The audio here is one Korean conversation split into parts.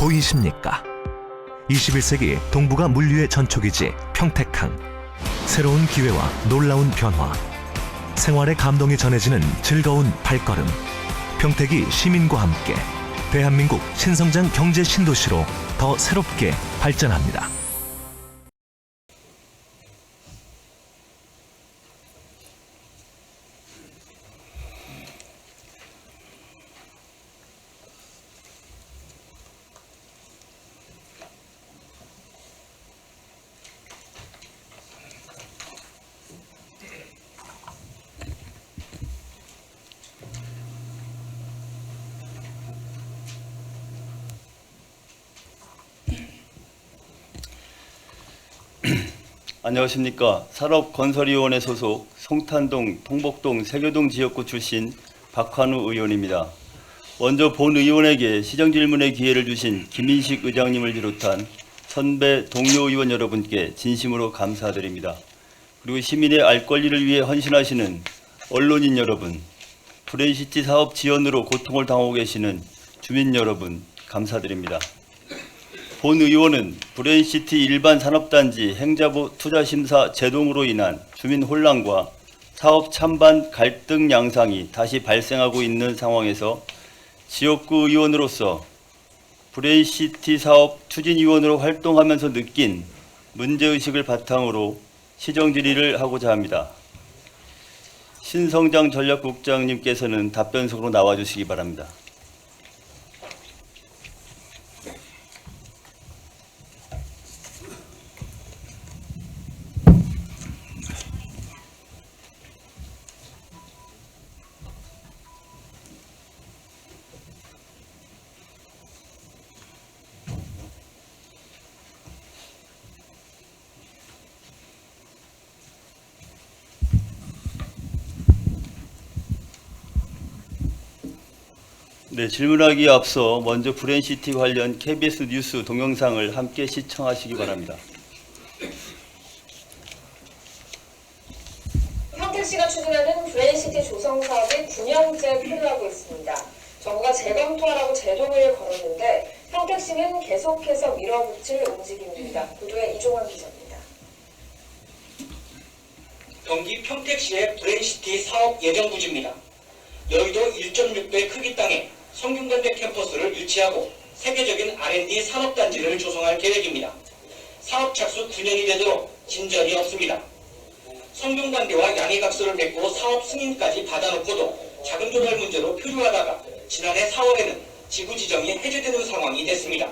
보이십니까? 21세기 동북아 물류의 전초기지 평택항. 새로운 기회와 놀라운 변화, 생활의 감동이 전해지는 즐거운 발걸음. 평택이 시민과 함께 대한민국 신성장 경제 신도시로 더 새롭게 발전합니다. 안녕하십니까. 산업건설위원회 소속 송탄동, 통복동, 세교동 지역구 출신 박환우 의원입니다. 먼저 본 의원에게 시정질문의 기회를 주신 김인식 의장님을 비롯한 선배 동료 의원 여러분께 진심으로 감사드립니다. 그리고 시민의 알 권리를 위해 헌신하시는 언론인 여러분, 브레인시티 사업 지연으로 고통을 당하고 계시는 주민 여러분 감사드립니다. 본 의원은 브레인시티 일반 산업단지 행자부 투자심사 제동으로 인한 주민 혼란과 사업 찬반 갈등 양상이 다시 발생하고 있는 상황에서 지역구 의원으로서 브레인시티 사업 추진위원으로 활동하면서 느낀 문제의식을 바탕으로 시정질의를 하고자 합니다. 신성장 전략국장님께서는 답변석으로 나와주시기 바랍니다. 네, 질문하기에 앞서 먼저 브레인시티 관련 KBS 뉴스 동영상을 함께 시청하시기 바랍니다. 평택시가 추진하는 브레인시티 조성 사업이 9년째 필요하고 있습니다. 정부가 재검토하라고 제동을 걸었는데 평택시는 계속해서 밀어붙일 움직임입니다. 보도에 이종환 기자입니다. 경기 평택시의 브레인시티 사업 예정 부지입니다. 여의도 1.6배 크기 땅에 성균관대 캠퍼스를 유치하고 세계적인 R&D 산업단지를 조성할 계획입니다. 사업 착수 9년이 되도록 진전이 없습니다. 성균관대와 양해각서를 맺고 사업 승인까지 받아놓고도 자금 조달 문제로 표류하다가 지난해 4월에는 지구 지정이 해제되는 상황이 됐습니다.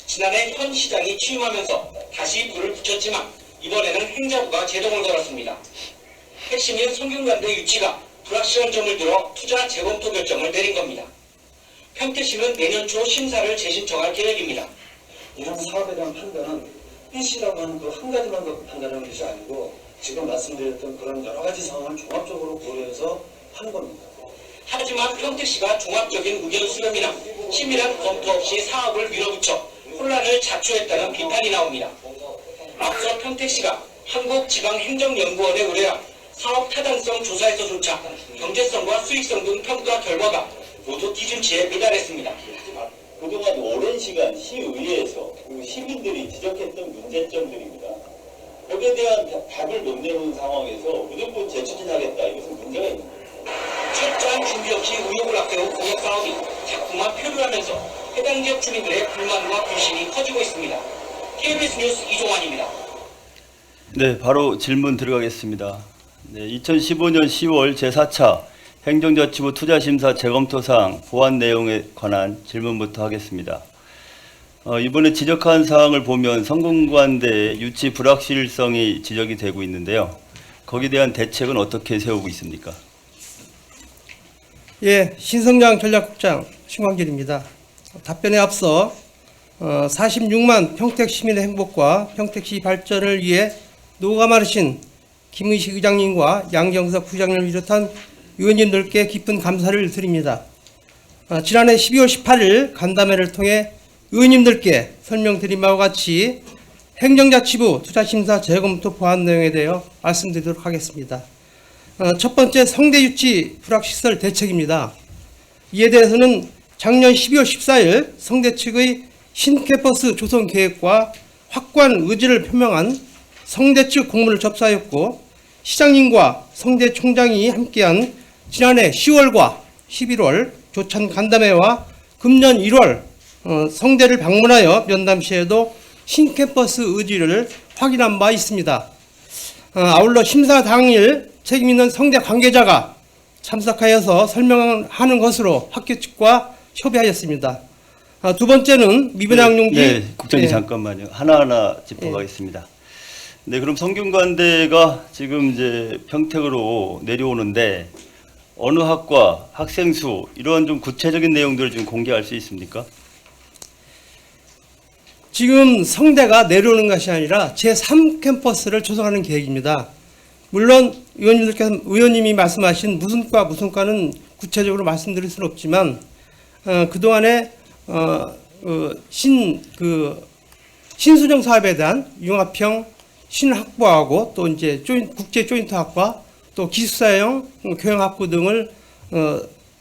지난해 현 시장이 취임하면서 다시 불을 붙였지만 이번에는 행자부가 제동을 걸었습니다. 핵심인 성균관대 유치가 불확실한 점을 들어 투자 재검토 결정을 내린 겁니다. 평택시는 내년 초 심사를 재신청할 계획입니다. 이런 사업에 대한 판단은 필시라고 하는 그 한 가지만 갖고 판단하는 것이 아니고 지금 말씀드렸던 그런 여러 가지 상황을 종합적으로 고려해서 하는 겁니다. 하지만 평택시가 종합적인 의견 수렴이나 치밀한 검토 없이 사업을 밀어붙여 혼란을 자초했다는 비판이 나옵니다. 앞서 평택시가 한국지방행정연구원에 의뢰한 사업 타당성 조사에서조차 경제성과 수익성 등 평가 결과가 모두 기준치에 미달했습니다. 그동안 오랜 시간 시의회에서 그리고 시민들이 지적했던 문제점들입니다. 거기에 대한 답을 못 내놓은 상황에서 무조건 재추진하겠다, 이것은 문제가 있는 거예요. 철저한 준비 없이 의혹을 앞세운 공약 사업이 자꾸만 표류하면서 해당 지역 주민들의 불만과 불신이 커지고 있습니다. KBS 뉴스 이종환입니다. 네, 바로 질문 들어가겠습니다. 네, 2015년 10월 제4차 행정자치부 투자심사 재검토사항 보완 내용에 관한 질문부터 하겠습니다. 이번에 지적한 사항을 보면 성균관대 유치 불확실성이 지적이 되고 있는데요. 거기에 대한 대책은 어떻게 세우고 있습니까? 예, 신성장 전략국장 신광길입니다. 답변에 앞서 46만 평택 시민의 행복과 평택시 발전을 위해 노고가 많으신 김의식 의장님과 양정석 부장님을 비롯한 의원님들께 깊은 감사를 드립니다. 지난해 12월 18일 간담회를 통해 의원님들께 설명드린 바와 같이 행정자치부 투자심사 재검토 보완 내용에 대해 말씀드리도록 하겠습니다. 첫 번째, 성대 유치 불확실성 대책입니다. 이에 대해서는 작년 12월 14일 성대 측의 신캠퍼스 조성 계획과 확고한 의지를 표명한 성대 측 공문을 접수하였고 시장님과 성대 총장이 함께한 지난해 10월과 11월 조찬 간담회와 금년 1월 성대를 방문하여 면담 시에도 신캠퍼스 의지를 확인한 바 있습니다. 아울러 심사 당일 책임있는 성대 관계자가 참석하여서 설명하는 것으로 학교 측과 협의하였습니다. 두 번째는 미분양 용지. 네, 국장님 잠깐만요. 하나하나 짚어가겠습니다. 네, 그럼 성균관대가 지금 이제 평택으로 내려오는데 어느 학과, 학생 수 이런 좀 구체적인 내용들을 좀 공개할 수 있습니까? 지금 성대가 내려오는 것이 아니라 제3캠퍼스를 조성하는 계획입니다. 물론 의원님이 말씀하신 무슨 과는 구체적으로 말씀드릴 수는 없지만 그동안에 신수정 사업에 대한 융합형 신학부하고 또 이제 국제 조인트 학과 또 기숙사형 교양학부 등을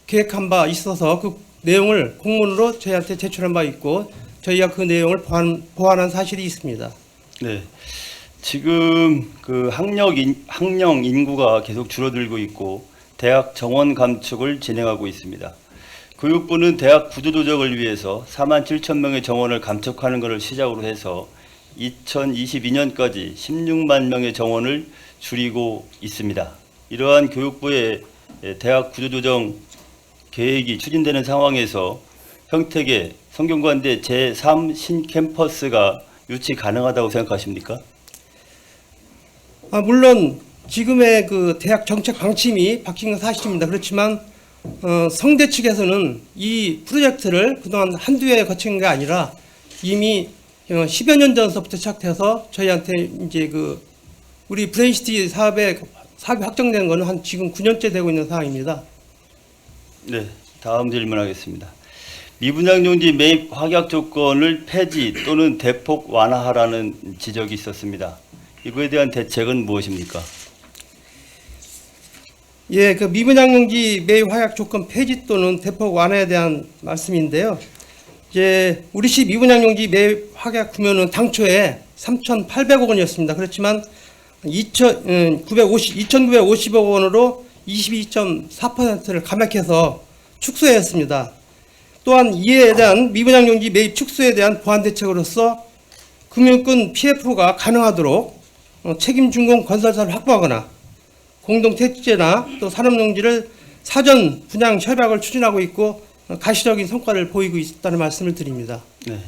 계획한 바 있어서 그 내용을 공문으로 저희한테 제출한 바 있고 저희가 그 내용을 보완한 사실이 있습니다. 네. 지금 그 학령 인구가 계속 줄어들고 있고 대학 정원 감축을 진행하고 있습니다. 교육부는 대학 구조 조정을 위해서 47,000명의 정원을 감축하는 것을 시작으로 해서 2022년까지 16만 명의 정원을 줄이고 있습니다. 이러한 교육부의 대학 구조 조정 계획이 추진되는 상황에서 평택의 성균관대 제3 신캠퍼스가 유치 가능하다고 생각하십니까? 물론 지금의 그 대학 정책 방침이 바뀐 건 사실입니다. 그렇지만 성대 측에서는 이 프로젝트를 그동안 한두 해 거친 게 아니라 이미 10여 년 전서부터 시작해서 저희한테 이제 그 우리 브레인시티 사업이 확정된 거는 한 지금 9년째 되고 있는 상황입니다. 네, 다음 질문하겠습니다. 미분양 용지 매입 확약 조건을 폐지 또는 대폭 완화하라는 지적이 있었습니다. 이거에 대한 대책은 무엇입니까? 예, 그 미분양 용지 매입 확약 조건 폐지 또는 대폭 완화에 대한 말씀인데요. 이제 우리시 미분양 용지 매입 확약 규모는 당초에 3,800억 원이었습니다. 그렇지만 2,950억 원으로 22.4%를 감액해서 축소했습니다. 또한 이에 대한 미분양 용지 매입 축소에 대한 보완 대책으로서 금융권 PF가 가능하도록 책임준공 건설사를 확보하거나 공동택지제나 또 산업용지를 사전 분양 협약을 추진하고 있고 가시적인 성과를 보이고 있다는 말씀을 드립니다. 네.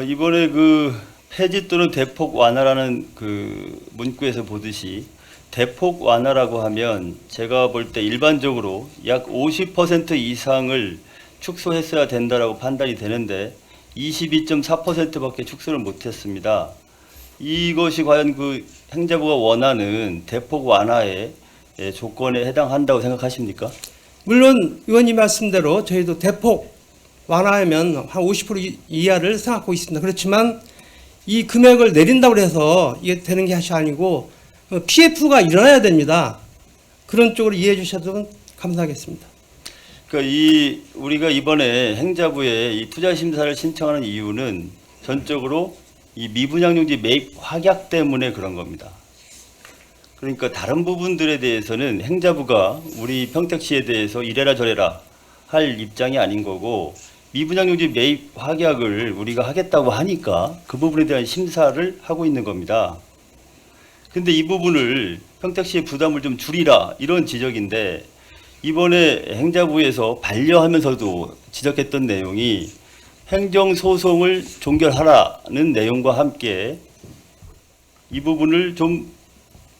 이번에 그 폐지 또는 대폭 완화라는 그 문구에서 보듯이 대폭 완화라고 하면 제가 볼 때 일반적으로 약 50% 이상을 축소했어야 된다라고 판단이 되는데 22.4%밖에 축소를 못했습니다. 이것이 과연 그 행자부가 원하는 대폭 완화의 조건에 해당한다고 생각하십니까? 물론 의원님 말씀대로 저희도 대폭 완화하면 한 50% 이하를 생각하고 있습니다. 그렇지만 이 금액을 내린다고 해서 이게 되는 것이 아니고 PF가 일어나야 됩니다. 그런 쪽으로 이해해 주셔도 감사하겠습니다. 그러니까 우리가 이번에 행자부에 이 투자 심사를 신청하는 이유는 전적으로 이 미분양용지 매입 확약 때문에 그런 겁니다. 그러니까 다른 부분들에 대해서는 행자부가 우리 평택시에 대해서 이래라 저래라 할 입장이 아닌 거고 미분양용지 매입 확약을 우리가 하겠다고 하니까 그 부분에 대한 심사를 하고 있는 겁니다. 근데 이 부분을 평택시의 부담을 좀 줄이라 이런 지적인데 이번에 행자부에서 반려하면서도 지적했던 내용이 행정소송을 종결하라는 내용과 함께 이 부분을 좀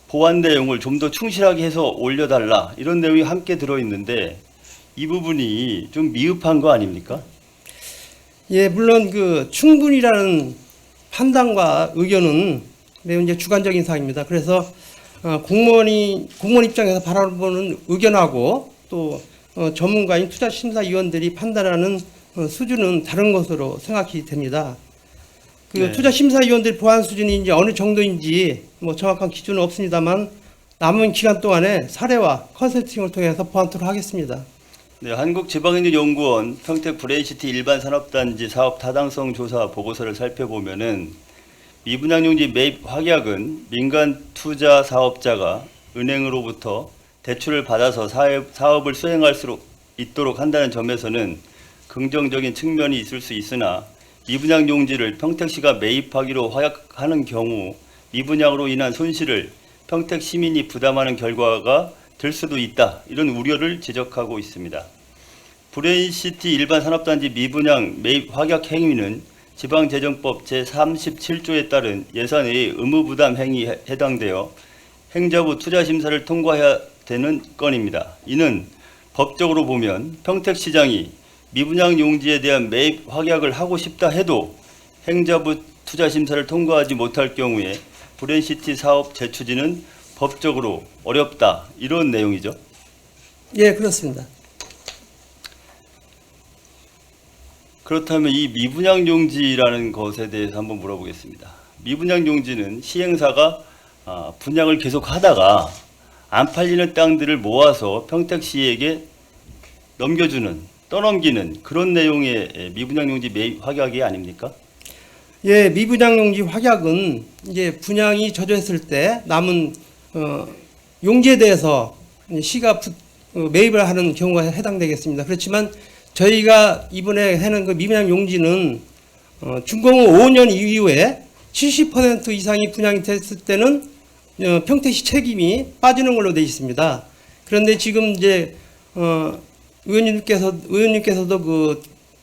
보완 내용을 좀 더 충실하게 해서 올려달라 이런 내용이 함께 들어있는데 이 부분이 좀 미흡한 거 아닙니까? 예, 물론 그 충분이라는 판단과 의견은 매우 이제 주관적인 사항입니다. 그래서 공무원 입장에서 바라보는 의견하고 또 전문가인 투자심사위원들이 판단하는 수준은 다른 것으로 생각이 됩니다. 그 네. 투자심사위원들 보완 수준이 이제 어느 정도인지 뭐 정확한 기준은 없습니다만 남은 기간 동안에 사례와 컨설팅을 통해서 보완토록 하겠습니다. 네, 한국지방행정연구원 평택 브레인시티 일반산업단지 사업 타당성 조사 보고서를 살펴보면은 미분양용지 매입 확약은 민간 투자 사업자가 은행으로부터 대출을 받아서 사업을 수행할 수 있도록 한다는 점에서는 긍정적인 측면이 있을 수 있으나 미분양 용지를 평택시가 매입하기로 확약하는 경우 미분양으로 인한 손실을 평택 시민이 부담하는 결과가 될 수도 있다. 이런 우려를 지적하고 있습니다. 브레인시티 일반산업단지 미분양 매입 확약 행위는 지방재정법 제37조에 따른 예산의 의무부담 행위에 해당되어 행자부 투자심사를 통과해야 되는 건입니다. 이는 법적으로 보면 평택시장이 미분양 용지에 대한 매입 확약을 하고 싶다 해도 행자부 투자심사를 통과하지 못할 경우에 브레인시티 사업 재추진은 법적으로 어렵다. 이런 내용이죠. 예, 그렇습니다. 그렇다면 이 미분양 용지라는 것에 대해서 한번 물어보겠습니다. 미분양 용지는 시행사가 분양을 계속 하다가 안 팔리는 땅들을 모아서 평택시에게 떠넘기는 그런 내용의 미분양 용지 매입 확약이 아닙니까? 예, 미분양 용지 확약은 이제 분양이 저조했을 때 남은 용지에 대해서 시가 매입을 하는 경우가 해당되겠습니다. 그렇지만 저희가 이번에 해는 그 미분양 용지는 준공 후 5년 이후에 70% 이상이 분양이 됐을 때는 평택시 책임이 빠지는 걸로 되어 있습니다. 그런데 지금 이제 의원님께서도 그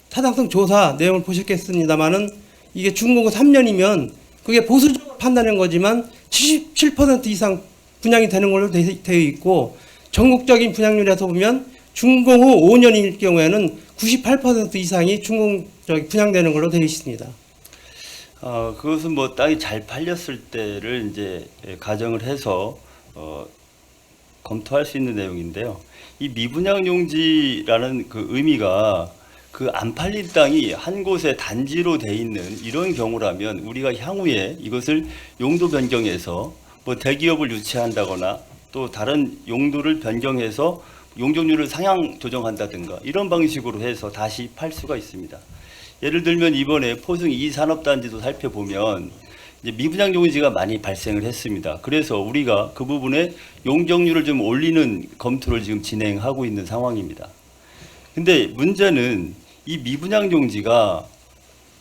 타당성 조사 내용을 보셨겠습니다만은 이게 준공 후 3년이면 그게 보수적으로 판단한 거지만 77% 이상 분양이 되는 걸로 되어 있고 전국적인 분양률에서 보면 준공 후 5년일 경우에는 98% 이상이 분양되는 걸로 되어 있습니다. 그것은 뭐 땅이 잘 팔렸을 때를 이제 가정을 해서 검토할 수 있는 내용인데요. 이 미분양 용지라는 그 의미가 그 안 팔린 땅이 한 곳에 단지로 돼 있는 이런 경우라면 우리가 향후에 이것을 용도 변경해서 뭐 대기업을 유치한다거나 또 다른 용도를 변경해서 용적률을 상향 조정한다든가 이런 방식으로 해서 다시 팔 수가 있습니다. 예를 들면 이번에 포승 2산업단지도 살펴보면 이제 미분양 용지가 많이 발생을 했습니다. 그래서 우리가 그 부분에 용적률을 좀 올리는 검토를 지금 진행하고 있는 상황입니다. 근데 문제는 이 미분양 용지가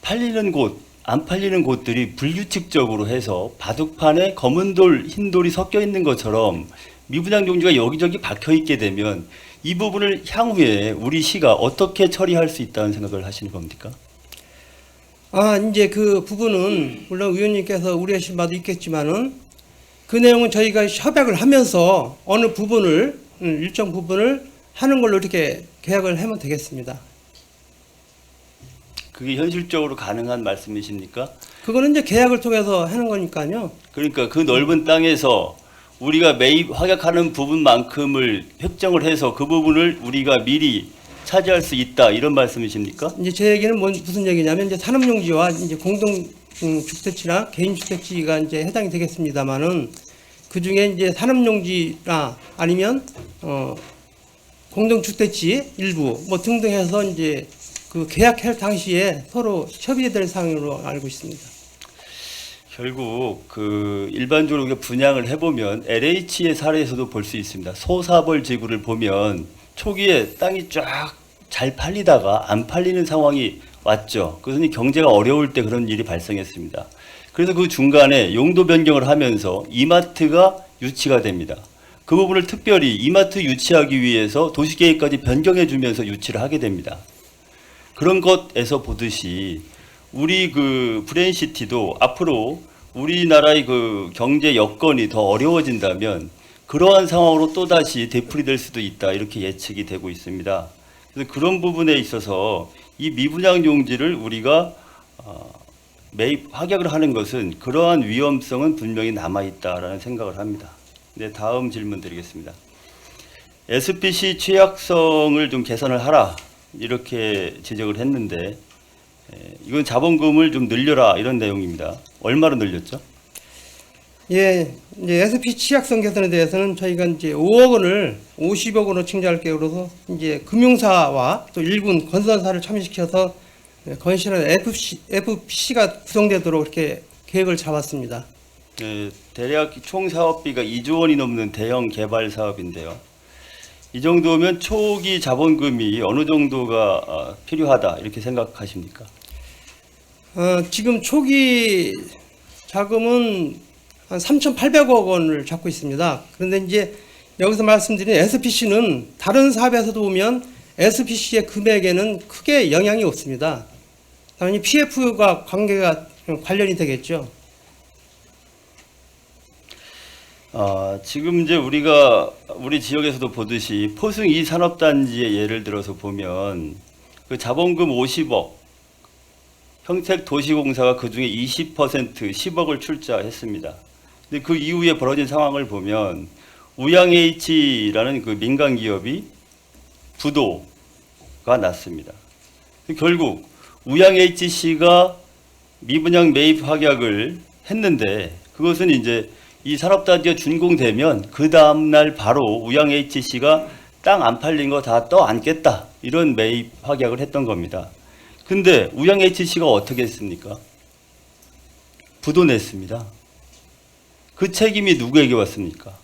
팔리는 곳, 안 팔리는 곳들이 불규칙적으로 해서 바둑판에 검은 돌, 흰 돌이 섞여 있는 것처럼 미분양 용지가 여기저기 박혀 있게 되면 이 부분을 향후에 우리 시가 어떻게 처리할 수 있다는 생각을 하시는 겁니까? 이제 그 부분은 물론 의원님께서 우려하신 바도 있겠지만은 그 내용은 저희가 협약을 하면서 어느 부분을 일정 부분을 하는 걸로 이렇게 계약을 하면 되겠습니다. 그게 현실적으로 가능한 말씀이십니까? 그거는 이제 계약을 통해서 하는 거니까요. 그러니까 그 넓은 땅에서 우리가 매입 확약하는 부분만큼을 획정을 해서 그 부분을 우리가 미리 차지할 수 있다 이런 말씀이십니까? 이제 제 얘기는 무슨 얘기냐면 이제 산업용지와 이제 공동 주택지나 개인 주택지가 이제 해당이 되겠습니다만은 그 중에 이제 산업용지나 아니면 공동 주택지 일부 뭐 등등 해서 이제 그 계약할 당시에 서로 협의될 사항으로 알고 있습니다. 결국 그 일반적으로 우리가 분양을 해보면 LH의 사례에서도 볼 수 있습니다. 소사벌 지구를 보면 초기에 땅이 쫙 잘 팔리다가 안 팔리는 상황이 왔죠. 그것은 경제가 어려울 때 그런 일이 발생했습니다. 그래서 그 중간에 용도 변경을 하면서 이마트가 유치가 됩니다. 그 부분을 특별히 이마트 유치하기 위해서 도시계획까지 변경해 주면서 유치를 하게 됩니다. 그런 것에서 보듯이 우리 그 브레인시티도 앞으로 우리나라의 그 경제 여건이 더 어려워진다면 그러한 상황으로 또다시 되풀이될 수도 있다 이렇게 예측이 되고 있습니다. 그래서 그런 부분에 있어서 이 미분양 용지를 우리가 매입 확약을 하는 것은 그러한 위험성은 분명히 남아있다라는 생각을 합니다. 네, 다음 질문 드리겠습니다. SPC 취약성을 좀 개선을 하라 이렇게 지적을 했는데 이건 자본금을 좀 늘려라 이런 내용입니다. 얼마로 늘렸죠? 예, 이제 SP 취약성 개선에 대해서는 저희가 이제 5억 원을 50억 원으로 증자할 계획으로서 이제 금융사와 또 일군 건설사를 참여시켜서 건실한 FPC가 구성되도록 이렇게 계획을 잡았습니다. 네, 대략 총 사업비가 2조 원이 넘는 대형 개발 사업인데요. 이 정도면 초기 자본금이 어느 정도가 필요하다 이렇게 생각하십니까? 지금 초기 자금은 한 3,800억 원을 잡고 있습니다. 그런데 이제 여기서 말씀드린 SPC는 다른 사업에서도 보면 SPC의 금액에는 크게 영향이 없습니다. 당연히 PF가 관련이 되겠죠. 지금 이제 우리 지역에서도 보듯이 포승 2산업단지의 예를 들어서 보면 그 자본금 50억, 평택도시공사가 그 중에 20% 10억을 출자했습니다. 근데 그 이후에 벌어진 상황을 보면 우양H라는 그 민간 기업이 부도가 났습니다. 결국 우양HC가 미분양 매입 확약을 했는데 그것은 이제 이 산업단지가 준공되면 그 다음날 바로 우양HC가 땅 안 팔린 거 다 떠안겠다 이런 매입 확약을 했던 겁니다. 근데 우양HC가 어떻게 했습니까? 부도 냈습니다. 그 책임이 누구에게 왔습니까?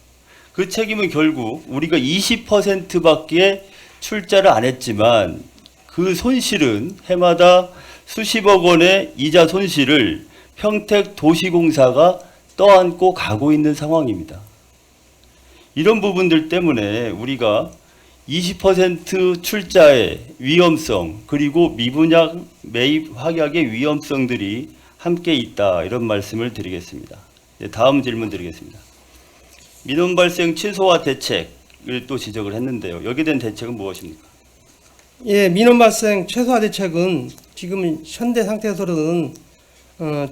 그 책임은 결국 우리가 20%밖에 출자를 안 했지만 그 손실은 해마다 수십억 원의 이자 손실을 평택도시공사가 떠안고 가고 있는 상황입니다. 이런 부분들 때문에 우리가 20% 출자의 위험성 그리고 미분양 매입 확약의 위험성들이 함께 있다 이런 말씀을 드리겠습니다. 다음 질문 드리겠습니다. 민원 발생 취소와 대책을 또 지적을 했는데요. 여기에 대한 대책은 무엇입니까? 예, 민원 발생 최소화 대책은 지금 현재 상태에서는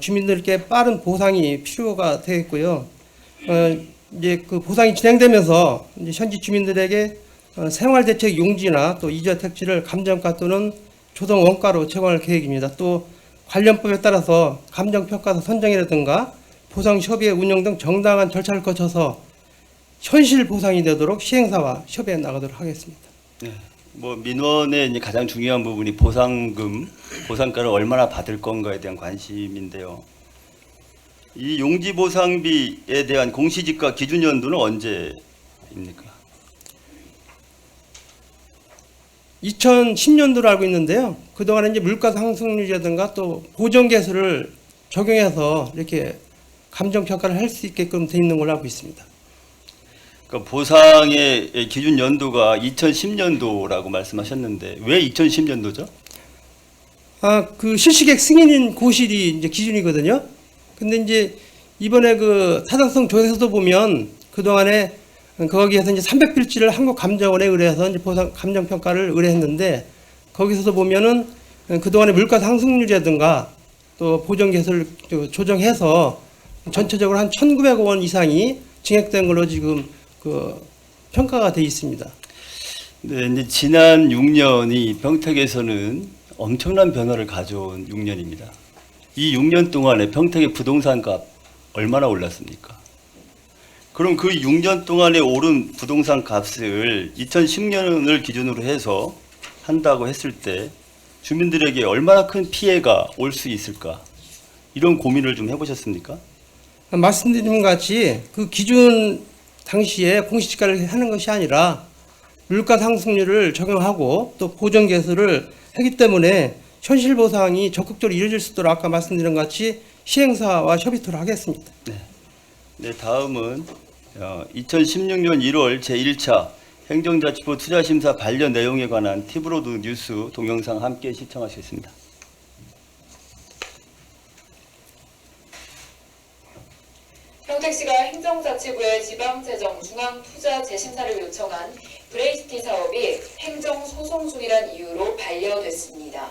주민들께 빠른 보상이 필요가 되겠고요. 이제 그 보상이 진행되면서 이제 현지 주민들에게 생활대책 용지나 또 이자 택지를 감정가 또는 조성 원가로 제공할 계획입니다. 또 관련법에 따라서 감정평가서 선정이라든가 보상 협의회 운영 등 정당한 절차를 거쳐서 현실 보상이 되도록 시행사와 협의해 나가도록 하겠습니다. 네. 뭐 민원의 이제 가장 중요한 부분이 보상금, 보상가를 얼마나 받을 건가에 대한 관심인데요. 이 용지보상비에 대한 공시지가 기준 연도는 언제입니까? 2010년도로 알고 있는데요. 그동안에 이제 물가 상승률이라든가 또 보정계수를 적용해서 이렇게 감정평가를 할 수 있게끔 돼 있는 걸로 알고 있습니다. 그러니까 보상의 기준 연도가 2010년도라고 말씀하셨는데 왜 2010년도죠? 그 실시계획 승인인 고실이 이제 기준이거든요. 근데 이제 이번에 그 타당성 조사에서도 보면 그동안에 거기에서 이제 300필지를 한국감정원에 의뢰해서 이제 보상 감정평가를 의뢰했는데 거기서도 보면은 그동안의 물가 상승률이라든가 또 보정계수를 조정해서 전체적으로 한 1,900억 원 이상이 증액된 걸로 지금 그 평가가 돼 있습니다. 네, 이제 지난 6년이 평택에서는 엄청난 변화를 가져온 6년입니다. 이 6년 동안에 평택의 부동산 값 얼마나 올랐습니까? 그럼 그 6년 동안에 오른 부동산 값을 2010년을 기준으로 해서 한다고 했을 때 주민들에게 얼마나 큰 피해가 올 수 있을까? 이런 고민을 좀 해보셨습니까? 말씀드린 것 같이 그 기준 당시에 공시지가를 하는 것이 아니라 물가 상승률을 적용하고 또 보정계수를 하기 때문에 현실 보상이 적극적으로 이루어질 수 있도록 아까 말씀드린 것 같이 시행사와 협의토록 하겠습니다. 네, 다음은 2016년 1월 제1차 행정자치부 투자심사 반려 내용에 관한 티브로드 뉴스 동영상 함께 시청하시겠습니다. 평택시가 행정자치부에 지방재정 중앙투자재심사를 요청한 브레이스티 사업이 행정소송 중이란 이유로 반려됐습니다.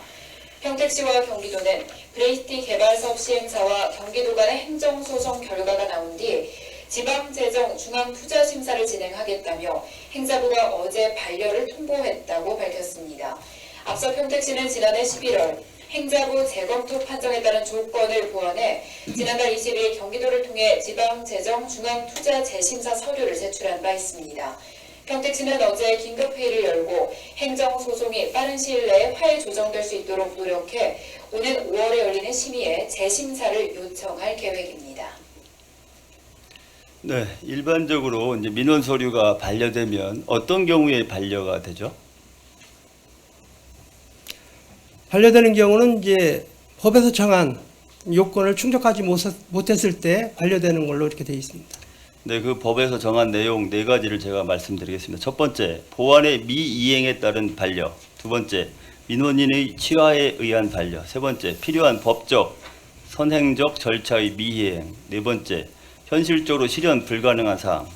평택시와 경기도는 브레이스티 개발사업 시행사와 경기도 간의 행정소송 결과가 나온 뒤 지방재정 중앙투자심사를 진행하겠다며 행자부가 어제 반려를 통보했다고 밝혔습니다. 앞서 평택시는 지난해 11월 행자부 재검토 판정에 따른 조건을 보완해 지난달 20일 경기도를 통해 지방재정중앙투자재심사 서류를 제출한 바 있습니다. 평택시는 어제 긴급회의를 열고 행정소송이 빠른 시일 내에 화해 조정될 수 있도록 노력해 오는 5월에 열리는 심의에 재심사를 요청할 계획입니다. 네, 일반적으로 이제 민원 서류가 반려되면 어떤 경우에 반려가 되죠? 반려되는 경우는 이제 법에서 정한 요건을 충족하지 못했을 때 반려되는 걸로 이렇게 되어 있습니다. 네, 그 법에서 정한 내용 4가지를 제가 말씀드리겠습니다. 첫 번째, 보안의 미이행에 따른 반려. 두 번째, 민원인의 취하에 의한 반려. 세 번째, 필요한 법적, 선행적 절차의 미이행. 네 번째, 현실적으로 실현 불가능한 사항.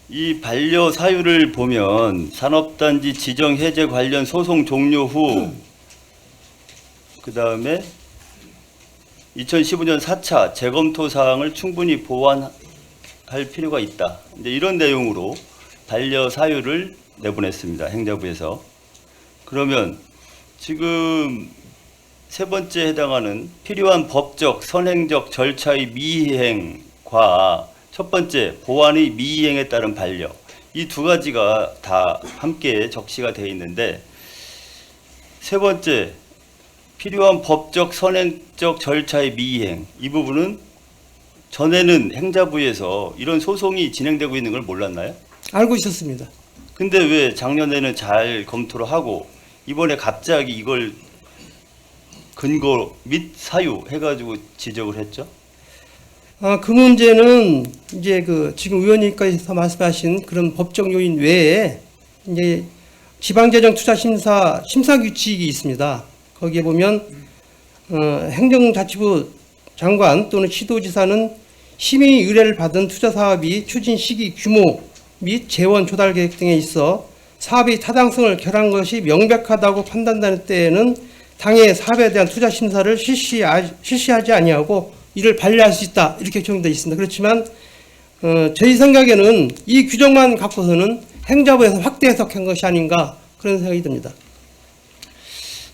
이 반려 사유를 보면 산업단지 지정 해제 관련 소송 종료 후 그 다음에 2015년 4차 재검토 사항을 충분히 보완할 필요가 있다. 이제 이런 내용으로 반려 사유를 내보냈습니다. 행자부에서. 그러면 지금 세 번째 해당하는 필요한 법적, 선행적 절차의 미이행과 첫 번째 보완의 미이행에 따른 반려, 이 두 가지가 다 함께 적시가 되어 있는데, 세 번째 필요한 법적, 선행적 절차의 미이행, 이 부분은 전에는 행자부에서 이런 소송이 진행되고 있는 걸 몰랐나요? 알고 있었습니다. 근데 왜 작년에는 잘 검토를 하고 이번에 갑자기 이걸 근거 및 사유 해가지고 지적을 했죠? 그 문제는 이제 지금 의원님께서 말씀하신 그런 법적 요인 외에 이제 지방재정투자심사 심사규칙이 있습니다. 거기에 보면 행정자치부 장관 또는 시도지사는 심의 의뢰를 받은 투자사업이 추진 시기, 규모 및 재원 조달 계획 등에 있어 사업의 타당성을 결한 것이 명백하다고 판단되는 때에는 당해 사업에 대한 투자 심사를 실시하지 아니하고 이를 반려할 수 있다, 이렇게 규정되어 있습니다. 그렇지만 저희 생각에는 이 규정만 갖고서는 행자부에서 확대 해석한 것이 아닌가, 그런 생각이 듭니다.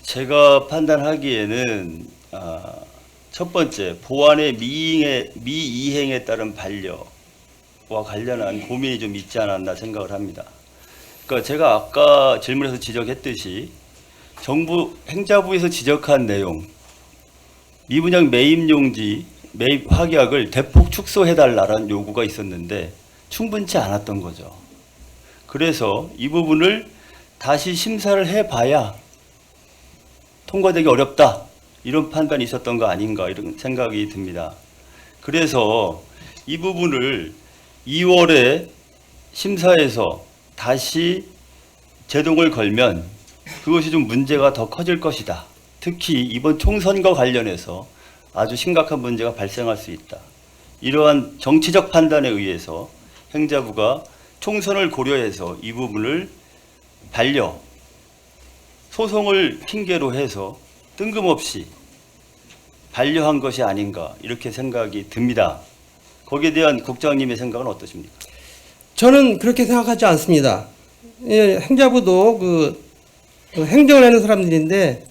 제가 판단하기에는 첫 번째 보안의 미이행에 따른 반려와 관련한 고민이 좀 있지 않았나 생각을 합니다. 그러니까 제가 아까 질문에서 지적했듯이 정부 행자부에서 지적한 내용, 미분양 매입 용지, 매입 확약을 대폭 축소해달라는 요구가 있었는데 충분치 않았던 거죠. 그래서 이 부분을 다시 심사를 해봐야 통과되기 어렵다, 이런 판단이 있었던 거 아닌가, 이런 생각이 듭니다. 그래서 이 부분을 2월에 심사에서 다시 제동을 걸면 그것이 좀 문제가 더 커질 것이다. 특히 이번 총선과 관련해서 아주 심각한 문제가 발생할 수 있다. 이러한 정치적 판단에 의해서 행자부가 총선을 고려해서 이 부분을 반려, 소송을 핑계로 해서 뜬금없이 반려한 것이 아닌가, 이렇게 생각이 듭니다. 거기에 대한 국장님의 생각은 어떠십니까? 저는 그렇게 생각하지 않습니다. 예, 행자부도 행정을 하는 사람들인데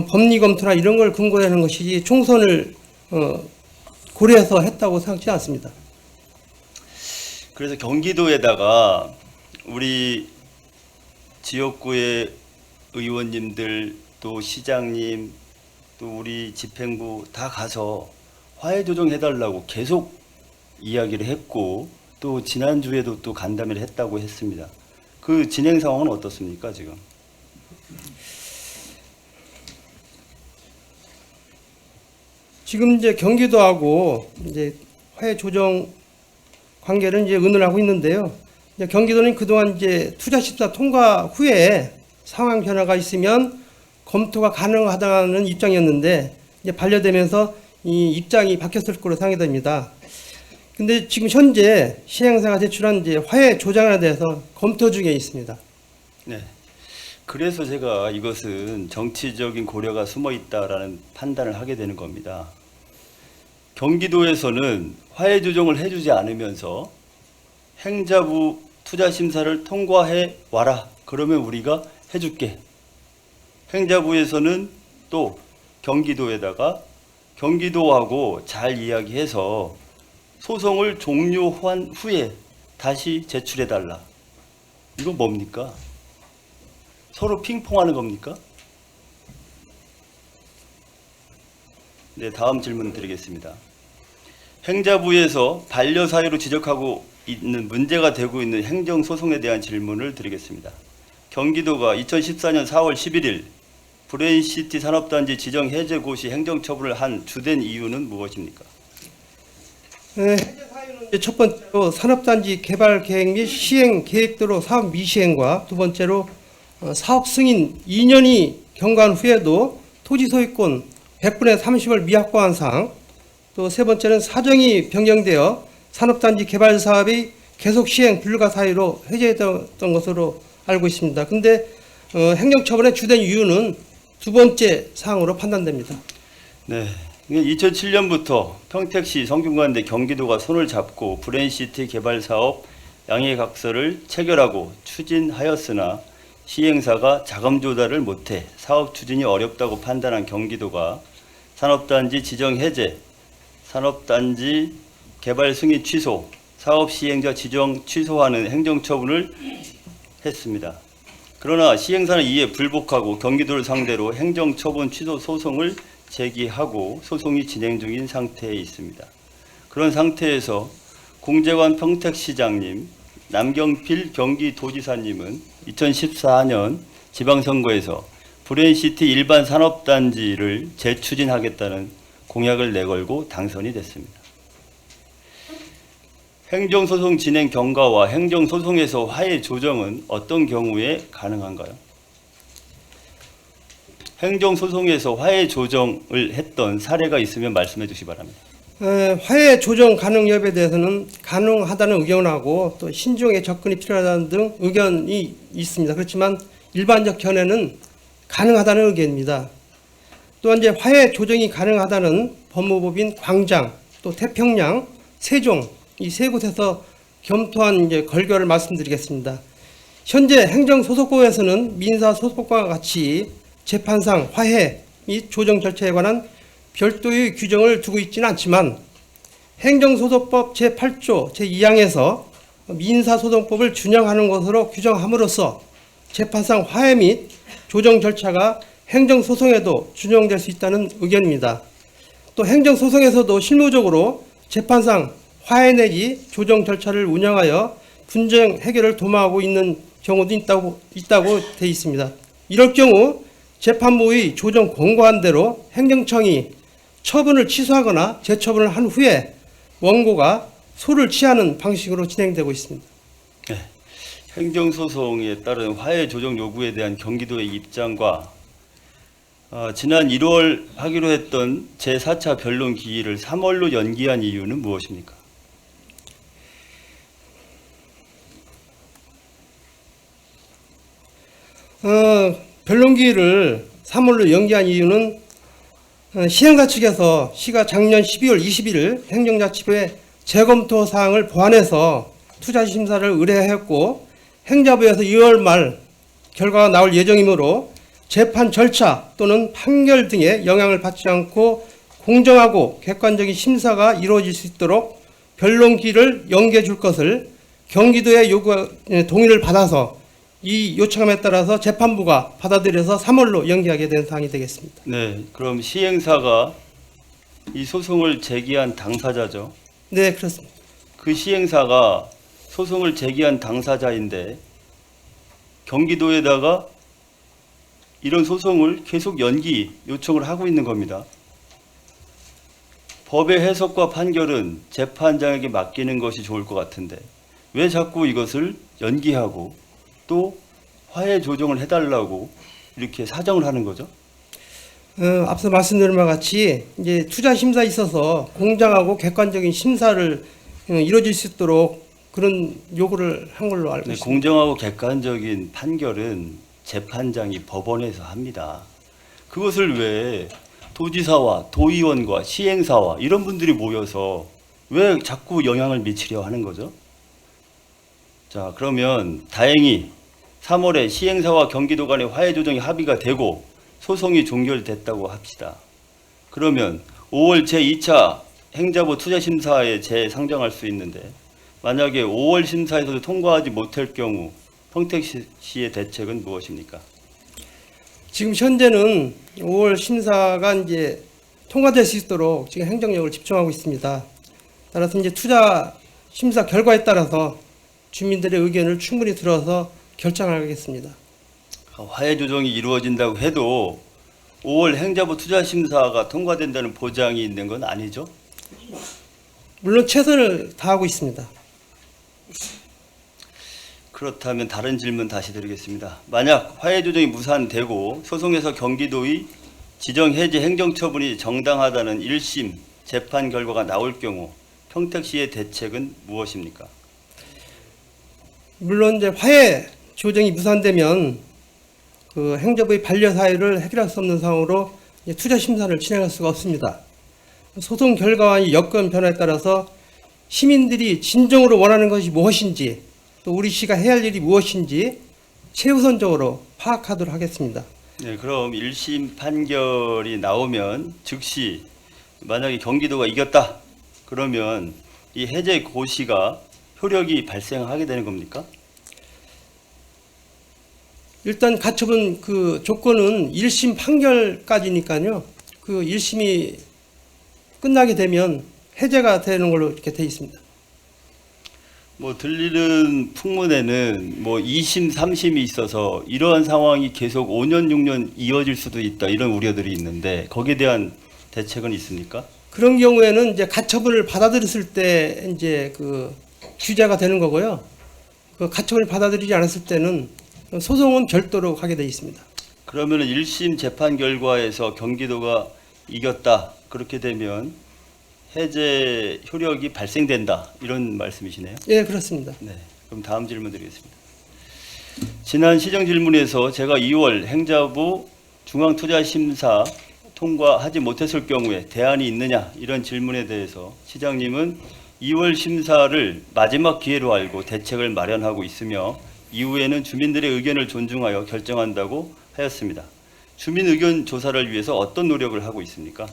법리 검토나 이런 걸 근거로 하는 것이지 총선을 고려해서 했다고 생각하지 않습니다. 그래서 경기도에다가 우리 지역구의 의원님들, 또 시장님, 또 우리 집행부 다 가서 화해 조정해달라고 계속 이야기를 했고, 또 지난주에도 또 간담회를 했다고 했습니다. 그 진행 상황은 어떻습니까, 지금? 지금 이제 경기도하고 이제 화해 조정 관계를 이제 의논하고 있는데요. 이제 경기도는 그동안 이제 투자 심사 통과 후에 상황 변화가 있으면 검토가 가능하다는 입장이었는데 이제 반려되면서 이 입장이 바뀌었을 거로 생각이 됩니다. 근데 지금 현재 시행사가 제출한 이제 화해 조정안에 대해서 검토 중에 있습니다. 네. 그래서 제가 이것은 정치적인 고려가 숨어 있다라는 판단을 하게 되는 겁니다. 경기도에서는 화해 조정을 해주지 않으면서 행자부 투자 심사를 통과해 와라. 그러면 우리가 해줄게. 행자부에서는 또 경기도에다가 경기도하고 잘 이야기해서 소송을 종료한 후에 다시 제출해달라. 이거 뭡니까? 서로 핑퐁하는 겁니까? 네, 다음 질문 드리겠습니다. 행자부에서 반려사유로 지적하고 있는 문제가 되고 있는 행정소송에 대한 질문을 드리겠습니다. 경기도가 2014년 4월 11일 브레인시티 산업단지 지정 해제 고시 행정처분을 한 주된 이유는 무엇입니까? 첫 번째로 산업단지 개발 계획 및 시행 계획대로 사업 미시행과 두 번째로 사업 승인 2년이 경과한 후에도 토지 소유권 100분의 30을 미확보한 사항, 또 세 번째는 사정이 변경되어 산업단지 개발 사업이 계속 시행 불가 사유로 해제했던 것으로 알고 있습니다. 그런데 행정처분의 주된 이유는 두 번째 사항으로 판단됩니다. 네, 2007년부터 평택시 성균관대 경기도가 손을 잡고 브레인시티 개발 사업 양해각서를 체결하고 추진하였으나 시행사가 자금 조달을 못해 사업 추진이 어렵다고 판단한 경기도가 산업단지 지정 해제, 산업단지 개발 승인 취소, 사업 시행자 지정 취소하는 행정처분을 했습니다. 그러나 시행사는 이에 불복하고 경기도를 상대로 행정처분 취소 소송을 제기하고 소송이 진행 중인 상태에 있습니다. 그런 상태에서 공재관 평택시장님, 남경필 경기도지사님은 2014년 지방선거에서 브레인시티 일반 산업단지를 재추진하겠다는 공약을 내걸고 당선이 됐습니다. 행정소송 진행 경과와 행정소송에서 화해 조정은 어떤 경우에 가능한가요? 행정소송에서 화해 조정을 했던 사례가 있으면 말씀해 주시기 바랍니다. 화해 조정 가능 여부에 대해서는 가능하다는 의견하고 또 신중에 접근이 필요하다는 등 의견이 있습니다. 그렇지만 일반적 견해는 가능하다는 의견입니다. 또한 이제 화해 조정이 가능하다는 법무법인 광장, 또 태평양, 세종 이 세 곳에서 검토한 이제 결과를 말씀드리겠습니다. 현재 행정소송법에서는 민사소송법과 같이 재판상 화해 및 조정 절차에 관한 별도의 규정을 두고 있지는 않지만 행정소송법 제8조 제2항에서 민사소송법을 준용하는 것으로 규정함으로써 재판상 화해 및 조정 절차가 행정소송에도 준용될 수 있다는 의견입니다. 또 행정소송에서도 실무적으로 재판상 화해 내지 조정 절차를 운영하여 분쟁 해결을 도모하고 있는 경우도 있다고 되어 있습니다. 이럴 경우 재판부의 조정 권고한 대로 행정청이 처분을 취소하거나 재처분을 한 후에 원고가 소를 취하는 방식으로 진행되고 있습니다. 네, 행정소송에 따른 화해 조정 요구에 대한 경기도의 입장과 지난 1월 하기로 했던 제4차 변론 기일을 3월로 연기한 이유는 무엇입니까? 변론 기일을 3월로 연기한 이유는 시행사 측에서 시가 작년 12월 21일 행정자치부에 재검토 사항을 보완해서 투자심사를 의뢰했고 행자부에서 2월 말 결과가 나올 예정이므로 재판 절차 또는 판결 등에 영향을 받지 않고 공정하고 객관적인 심사가 이루어질 수 있도록 변론 기일을 연기해 줄 것을 경기도의 동의를 받아서 이 요청함에 따라서 재판부가 받아들여서 3월로 연기하게 된 사항이 되겠습니다. 네, 그럼 시행사가 이 소송을 제기한 당사자죠? 네, 그렇습니다. 그 시행사가 소송을 제기한 당사자인데 경기도에다가 이런 소송을 계속 연기 요청을 하고 있는 겁니다. 법의 해석과 판결은 재판장에게 맡기는 것이 좋을 것 같은데 왜 자꾸 이것을 연기하고 또 화해 조정을 해달라고 이렇게 사정을 하는 거죠? 앞서 말씀드린 바와 같이 이제 투자 심사에 있어서 공정하고 객관적인 심사를 이루어질 수 있도록 그런 요구를 한 걸로 알고 있습니다. 공정하고 객관적인 판결은 재판장이 법원에서 합니다. 그것을 왜 도지사와 도의원과 시행사와 이런 분들이 모여서 왜 자꾸 영향을 미치려 하는 거죠? 자, 그러면 다행히 3월에 시행사와 경기도 간의 화해 조정이 합의가 되고 소송이 종결됐다고 합시다. 그러면 5월 제2차 행자부 투자심사에 재상정할 수 있는데 만약에 5월 심사에서도 통과하지 못할 경우 평택시의 대책은 무엇입니까? 지금 현재는 5월 심사가 이제 통과될 수 있도록 지금 행정력을 집중하고 있습니다. 따라서 이제 투자 심사 결과에 따라서 주민들의 의견을 충분히 들어서 결정하겠습니다. 화해 조정이 이루어진다고 해도 5월 행자부 투자심사가 통과된다는 보장이 있는 건 아니죠? 물론 최선을 다하고 있습니다. 그렇다면 다른 질문 다시 드리겠습니다. 만약 화해 조정이 무산되고 소송에서 경기도의 지정 해제 행정처분이 정당하다는 1심 재판 결과가 나올 경우 평택시의 대책은 무엇입니까? 물론 이제 화해 조정이 무산되면 그 행정부의 반려 사유를 해결할 수 없는 상황으로 이제 투자 심사를 진행할 수가 없습니다. 소송 결과와 여건 변화에 따라서 시민들이 진정으로 원하는 것이 무엇인지 또 우리 시가 해야 할 일이 무엇인지 최우선적으로 파악하도록 하겠습니다. 네, 그럼 1심 판결이 나오면 즉시 만약에 경기도가 이겼다 그러면 이 해제 고시가 효력이 발생하게 되는 겁니까? 일단 가처분 그 조건은 1심 판결까지니까요. 그 1심이 끝나게 되면 해제가 되는 걸로 이렇게 돼 있습니다. 뭐 들리는 풍문에는 뭐 2심, 3심이 있어서 이러한 상황이 계속 5년, 6년 이어질 수도 있다 이런 우려들이 있는데 거기에 대한 대책은 있습니까? 그런 경우에는 이제 가처분을 받아들였을 때 이제 그 규제가 되는 거고요. 그 가처분을 받아들이지 않았을 때는 소송은 별도로 하게 돼 있습니다. 그러면은 1심 재판 결과에서 경기도가 이겼다 그렇게 되면 해제 효력이 발생된다 이런 말씀이시네요. 예, 그렇습니다. 네. 그럼 다음 질문 드리겠습니다. 지난 시정 질문에서 제가 2월 행자부 중앙투자심사 통과하지 못했을 경우에 대안이 있느냐 이런 질문에 대해서 시장님은 2월 심사를 마지막 기회로 알고 대책을 마련하고 있으며 이후에는 주민들의 의견을 존중하여 결정한다고 하였습니다. 주민 의견 조사를 위해서 어떤 노력을 하고 있습니까?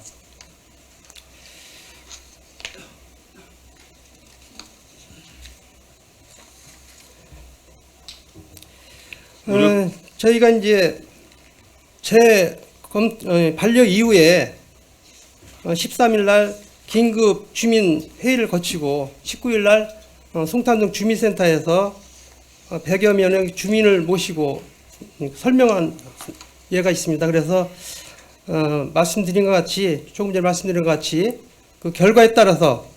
저희가 이제 반려 이후에 13일 날 긴급 주민 회의를 거치고 19일 날 송탄동 주민센터에서 100여 명의 주민을 모시고 설명한 예가 있습니다. 그래서 말씀드린 것 같이 조금 전에 말씀드린 것 같이 그 결과에 따라서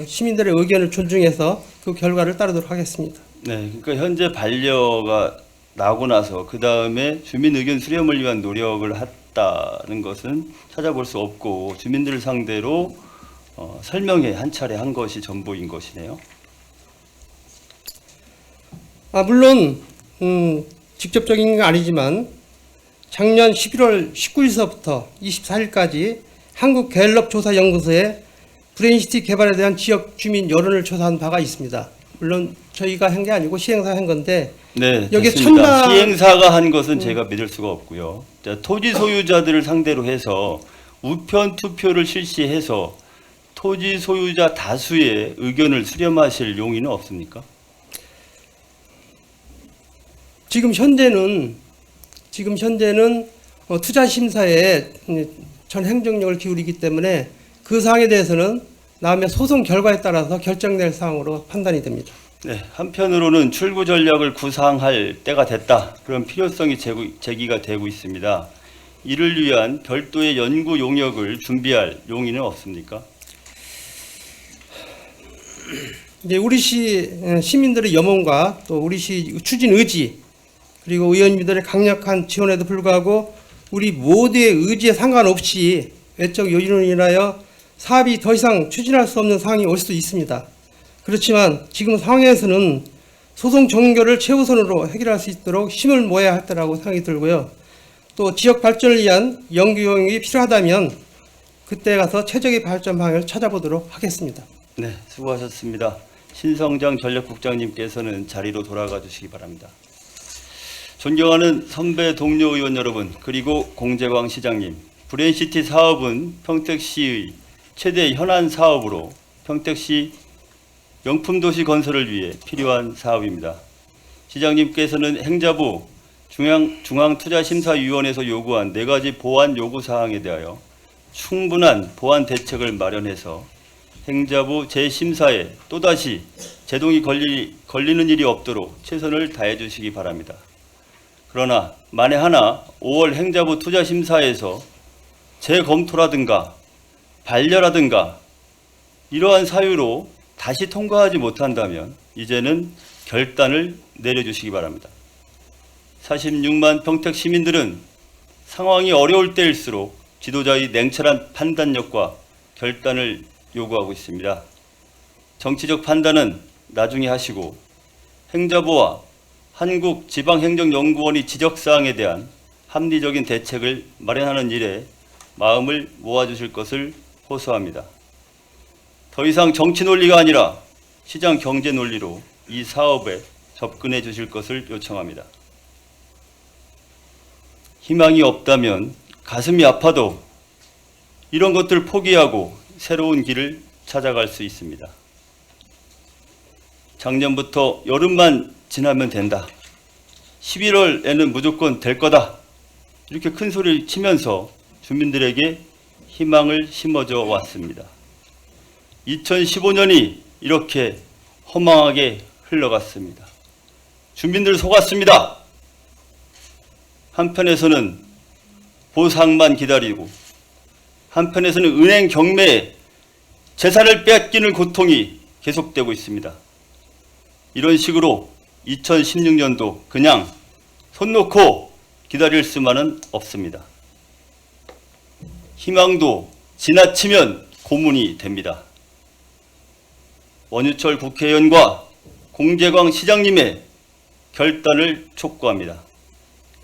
시민들의 의견을 존중해서 그 결과를 따르도록 하겠습니다. 네, 그러니까 현재 반려가 나고 나서 그 다음에 주민 의견 수렴을 위한 노력을 했다는 것은 찾아볼 수 없고 주민들을 상대로 설명회 한 차례 한 것이 전부인 것이네요. 물론 직접적인 건 아니지만 작년 11월 19일서부터 24일까지 한국갤럽조사연구소에 브레인시티 개발에 대한 지역 주민 여론을 조사한 바가 있습니다. 물론 저희가 한 게 아니고 시행사가 한 건데 네, 여기에 됐습니다. 시행사가 한 것은 제가 믿을 수가 없고요. 자, 토지 소유자들을 상대로 해서 우편 투표를 실시해서 토지 소유자 다수의 의견을 수렴하실 용의는 없습니까? 지금 현재는 투자 심사에 전 행정력을 기울이기 때문에 그 사항에 대해서는 다음에 소송 결과에 따라서 결정될 사항으로 판단이 됩니다. 네, 한편으로는 출구 전략을 구상할 때가 됐다. 그런 필요성이 제기가 되고 있습니다. 이를 위한 별도의 연구 용역을 준비할 용의는 없습니까? 이제 우리 시 시민들의 염원과 또 우리 시 추진 의지 그리고 의원님들의 강력한 지원에도 불구하고 우리 모두의 의지에 상관없이 외적 요인으로 인하여 사업이 더 이상 추진할 수 없는 상황이 올 수도 있습니다. 그렇지만 지금 상황에서는 소송 종결을 최우선으로 해결할 수 있도록 힘을 모아야 할 때라고 생각이 들고요. 또 지역 발전을 위한 연구용역이 필요하다면 그때 가서 최적의 발전 방향을 찾아보도록 하겠습니다. 네, 수고하셨습니다. 신성장 전략국장님께서는 자리로 돌아가 주시기 바랍니다. 존경하는 선배 동료 의원 여러분, 그리고 공재광 시장님, 브레인시티 사업은 평택시의 최대 현안 사업으로 평택시 명품도시 건설을 위해 필요한 사업입니다. 시장님께서는 행자부 중앙투자심사위원회에서 요구한 4가지 보완 요구사항에 대하여 충분한 보완 대책을 마련해서 행자부 재심사에 또다시 제동이 걸리는 일이 없도록 최선을 다해 주시기 바랍니다. 그러나 만에 하나 5월 행자부 투자심사에서 재검토라든가 반려라든가 이러한 사유로 다시 통과하지 못한다면 이제는 결단을 내려주시기 바랍니다. 46만 평택 시민들은 상황이 어려울 때일수록 지도자의 냉철한 판단력과 결단을 요구하고 있습니다. 정치적 판단은 나중에 하시고 행자부와 한국지방행정연구원이 지적사항에 대한 합리적인 대책을 마련하는 일에 마음을 모아주실 것을 호소합니다. 더 이상 정치 논리가 아니라 시장 경제 논리로 이 사업에 접근해 주실 것을 요청합니다. 희망이 없다면 가슴이 아파도 이런 것들 포기하고 새로운 길을 찾아갈 수 있습니다. 작년부터 여름만 지나면 된다. 11월에는 무조건 될 거다. 이렇게 큰 소리를 치면서 주민들에게 희망을 심어줘 왔습니다. 2015년이 이렇게 허망하게 흘러갔습니다. 주민들 속았습니다. 한편에서는 보상만 기다리고 한편에서는 은행 경매에 재산을 빼앗기는 고통이 계속되고 있습니다. 이런 식으로 2016년도 그냥 손 놓고 기다릴 수만은 없습니다. 희망도 지나치면 고문이 됩니다. 원유철 국회의원과 공재광 시장님의 결단을 촉구합니다.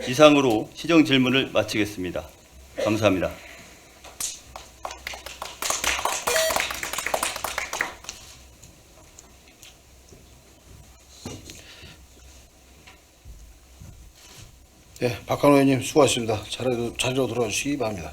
이상으로 시정 질문을 마치겠습니다. 감사합니다. 네, 박한호 의원님 수고하셨습니다. 자리로 돌아와 주시기 바랍니다.